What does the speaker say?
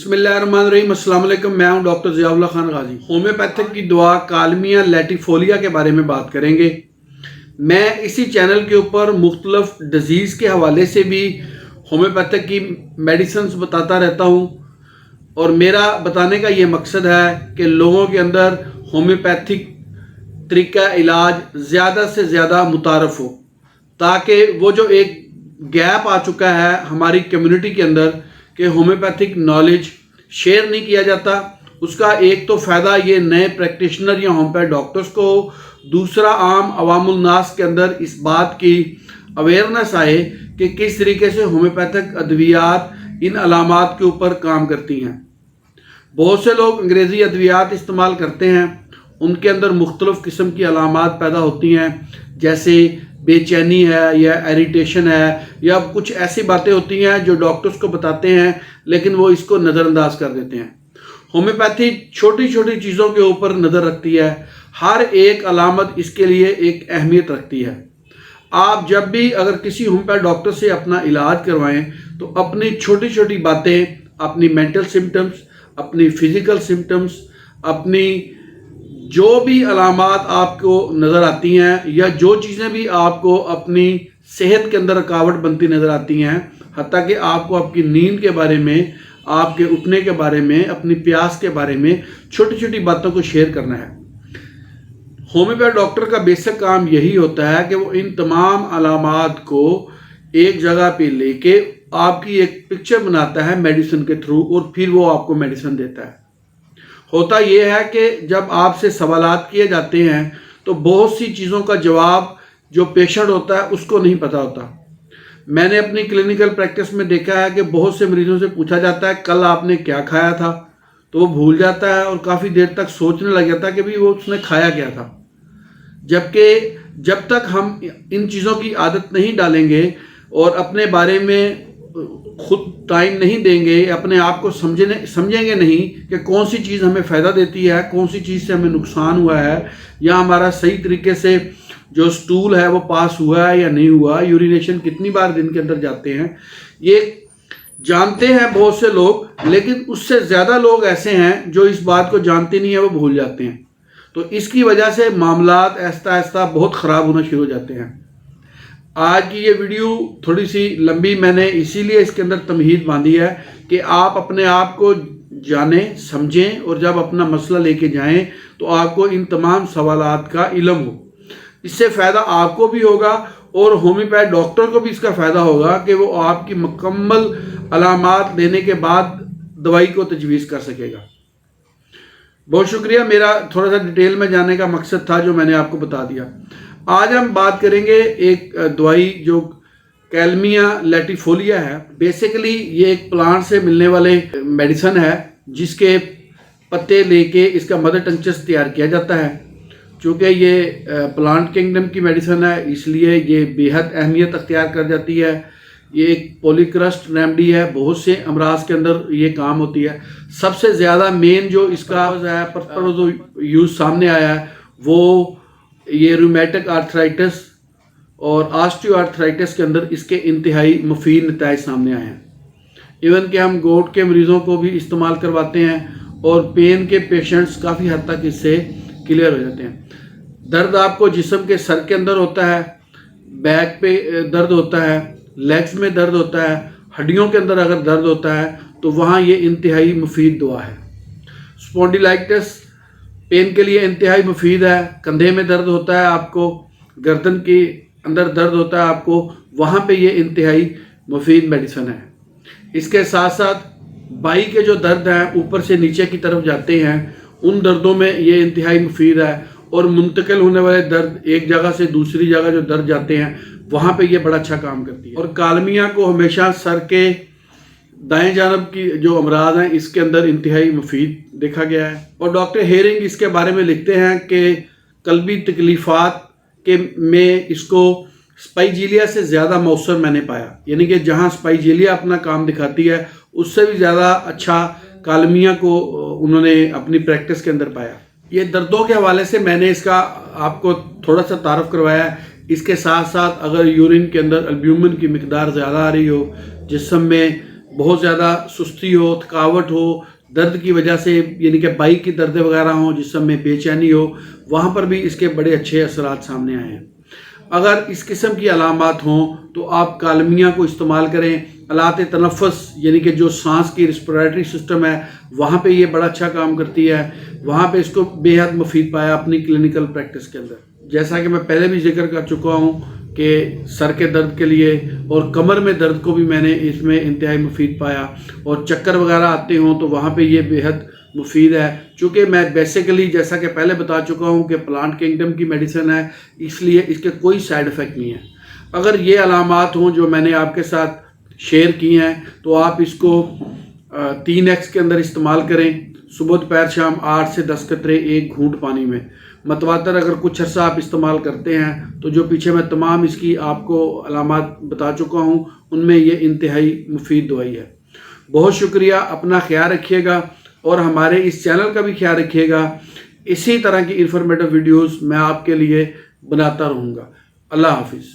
बिस्मिल्लाहिर्रहमानिर्रहीम। अस्सलाम वालेकुम। मैं हूं डॉक्टर ज़ियाउल्लाह खान गाजी। होम्योपैथिक की दवा कालमिया लैटिफोलिया के बारे में बात करेंगे। मैं इसी चैनल के ऊपर मुख्तलिफ डिजीज़ के हवाले से भी होम्योपैथिक की मेडिसिन बताता रहता हूं और मेरा बताने का ये मकसद है कि लोगों के अंदर होम्योपैथिक तरीका इलाज ज़्यादा से ज़्यादा मुतारफ़ हो, ताकि वो जो एक गैप आ चुका है हमारी कम्युनिटी के अंदर कि होम्योपैथिक नॉलेज शेयर नहीं किया जाता, उसका एक तो फ़ायदा ये नए प्रैक्टिशनर या होम्योपैथ डॉक्टर्स को, दूसरा आम अवामुल नास के अंदर इस बात की अवेयरनेस आए कि किस तरीके से होम्योपैथिक अद्वियात इन अलामात के ऊपर काम करती हैं। बहुत से लोग अंग्रेज़ी अद्वियात इस्तेमाल करते हैं, उनके अंदर मुख्तलिफ़ किस्म की अलामात पैदा होती हैं, जैसे बेचैनी है या इरिटेशन है या कुछ ऐसी बातें होती हैं जो डॉक्टर्स को बताते हैं लेकिन वो इसको नज़रअंदाज कर देते हैं। होम्योपैथी छोटी छोटी चीज़ों के ऊपर नज़र रखती है, हर एक अलामत इसके लिए एक अहमियत रखती है। आप जब भी अगर किसी होम्योपैथ डॉक्टर से अपना इलाज करवाएं तो अपनी छोटी छोटी बातें, अपनी मेंटल सिम्टम्स, अपनी फिज़िकल सिम्टम्स, अपनी जो भी अलामात आपको नज़र आती हैं या जो चीज़ें भी आपको अपनी सेहत के अंदर रुकावट बनती नज़र आती हैं, हत्ता कि आपको आपकी नींद के बारे में, आपके उठने के बारे में, अपनी प्यास के बारे में छोटी छोटी बातों को शेयर करना है। होम्योपैथ डॉक्टर का बेसिक काम यही होता है कि वो इन तमाम अलामात को एक जगह पे लेके आपकी एक पिक्चर बनाता है मेडिसिन के थ्रू और फिर वो आपको मेडिसिन देता है। होता यह है कि जब आपसे सवालात किए जाते हैं तो बहुत सी चीज़ों का जवाब जो पेशेंट होता है उसको नहीं पता होता। मैंने अपनी क्लिनिकल प्रैक्टिस में देखा है कि बहुत से मरीजों से पूछा जाता है कल आपने क्या खाया था, तो वो भूल जाता है और काफ़ी देर तक सोचने लग जाता है कि भाई वो उसने खाया क्या था। जबकि जब तक हम इन चीज़ों की आदत नहीं डालेंगे और अपने बारे में खुद टाइम नहीं देंगे, अपने आप को समझेंगे नहीं कि कौन सी चीज़ हमें फ़ायदा देती है, कौन सी चीज़ से हमें नुकसान हुआ है, या हमारा सही तरीके से जो स्टूल है वो पास हुआ है या नहीं हुआ, यूरिनेशन कितनी बार दिन के अंदर जाते हैं, ये जानते हैं बहुत से लोग, लेकिन उससे ज़्यादा लोग ऐसे हैं जो इस बात को जानते नहीं है, वो भूल जाते हैं। तो इसकी वजह से मामलात आहिस्ता आहिस्ता बहुत ख़राब होना शुरू हो जाते हैं। आज की ये वीडियो थोड़ी सी लंबी मैंने इसीलिए इसके अंदर तमहीद बांधी है कि आप अपने आप को जानें, समझें और जब अपना मसला लेके जाएं तो आपको इन तमाम सवालात का इल्म हो। इससे फ़ायदा आपको भी होगा और होम्योपैथ डॉक्टर को भी इसका फ़ायदा होगा कि वो आपकी मुकम्मल अलामात देने के बाद दवाई को तजवीज़ कर सकेगा। बहुत शुक्रिया। मेरा थोड़ा सा डिटेल में जाने का मकसद था जो मैंने आपको बता दिया। आज हम बात करेंगे एक दवाई जो कालमिया लैटिफोलिया है। बेसिकली ये एक प्लांट से मिलने वाले मेडिसिन है जिसके पत्ते लेके इसका मदर टंचस तैयार किया जाता है। चूँकि ये प्लांट किंगडम की मेडिसिन है इसलिए ये बेहद अहमियत अख्तियार कर जाती है। ये एक पॉलीक्रस्ट रेमेडी है, बहुत से अमराज के अंदर ये काम होती है। सबसे ज़्यादा मेन जो इसका है पर जो यूज़ सामने आया है वो ये रूमेटिक आर्थराइटिस और ऑस्टियोआर्थराइटिस के अंदर इसके इंतहाई मुफीद नताइज सामने आए हैं। इवन कि हम गोट के मरीज़ों को भी इस्तेमाल करवाते हैं और पेन के पेशेंट्स काफ़ी हद तक इससे क्लियर हो जाते हैं। दर्द आपको जिस्म के सर के अंदर होता है, बैक पे दर्द होता है, लेग्स में दर्द होता है, हड्डियों के अंदर अगर दर्द होता है तो वहाँ ये इंतहाई मुफीद दवा है। स्पॉन्डिलाइटिस पेन के लिए इंतहाई मुफीद है। कंधे में दर्द होता है आपको, गर्दन के अंदर दर्द होता है आपको, वहाँ पे ये इंतहाई मुफीद मेडिसिन है। इसके साथ साथ बाई के जो दर्द हैं ऊपर से नीचे की तरफ जाते हैं, उन दर्दों में ये इंतहाई मुफीद है। और मुंतकिल होने वाले दर्द, एक जगह से दूसरी जगह जो दर्द जाते हैं वहाँ पे ये बड़ा अच्छा काम करती है। और कालमिया को हमेशा सर के दाएं जानब की जो अमराज हैं इसके अंदर इंतहाई मुफीद देखा गया है। और डॉक्टर हेरिंग इसके बारे में लिखते हैं कि कल्बी तकलीफ़ात के में इसको स्पाइजीलिया से ज़्यादा मौसर मैंने पाया, यानी कि जहाँ स्पाइजीलिया अपना काम दिखाती है उससे भी ज़्यादा अच्छा कालमिया को उन्होंने अपनी प्रैक्टिस के अंदर पाया। ये दर्दों के हवाले से मैंने इसका आपको थोड़ा सा तारफ़ करवाया है। इसके साथ साथ अगर यूरिन के अंदर एल्ब्यूमिन की मिकदार ज़्यादा आ रही हो, जिस्म में بہت زیادہ سستی ہو، تھکاوٹ ہو، درد کی وجہ سے یعنی کہ بائک کی درد وغیرہ ہوں، جسم میں بے چینی ہو، وہاں پر بھی اس کے بڑے اچھے اثرات سامنے آئے ہیں۔ اگر اس قسم کی علامات ہوں تو آپ کالمیہ کو استعمال کریں۔ آلات تنفس یعنی کہ جو سانس کی ریسپریٹری سسٹم ہے وہاں پہ یہ بڑا اچھا کام کرتی ہے، وہاں پہ اس کو بے حد مفید پایا اپنی کلینکل پریکٹس کے اندر۔ جیسا کہ میں پہلے بھی ذکر کر چکا ہوں کہ سر کے درد کے لیے اور کمر میں درد کو بھی میں نے اس میں انتہائی مفید پایا، اور چکر وغیرہ آتے ہوں تو وہاں پہ یہ بے حد مفید ہے۔ چونکہ میں بیسیکلی جیسا کہ پہلے بتا چکا ہوں کہ پلانٹ کنگڈم کی میڈیسن ہے، اس لیے اس کے کوئی سائیڈ ایفیکٹ نہیں ہے۔ اگر یہ علامات ہوں جو میں نے آپ کے ساتھ شیئر کی ہیں تو آپ اس کو 3x کے اندر استعمال کریں، صبح دوپہر شام 8 سے 10 قطرے ایک گھونٹ پانی میں متواتر اگر کچھ عرصہ آپ استعمال کرتے ہیں تو جو پیچھے میں تمام اس کی آپ کو علامات بتا چکا ہوں ان میں یہ انتہائی مفید دوائی ہے۔ بہت شکریہ، اپنا خیال رکھیے گا اور ہمارے اس چینل کا بھی خیال رکھیے گا۔ اسی طرح کی انفارمیٹو ویڈیوز میں آپ کے لیے بناتا رہوں گا۔ اللہ حافظ۔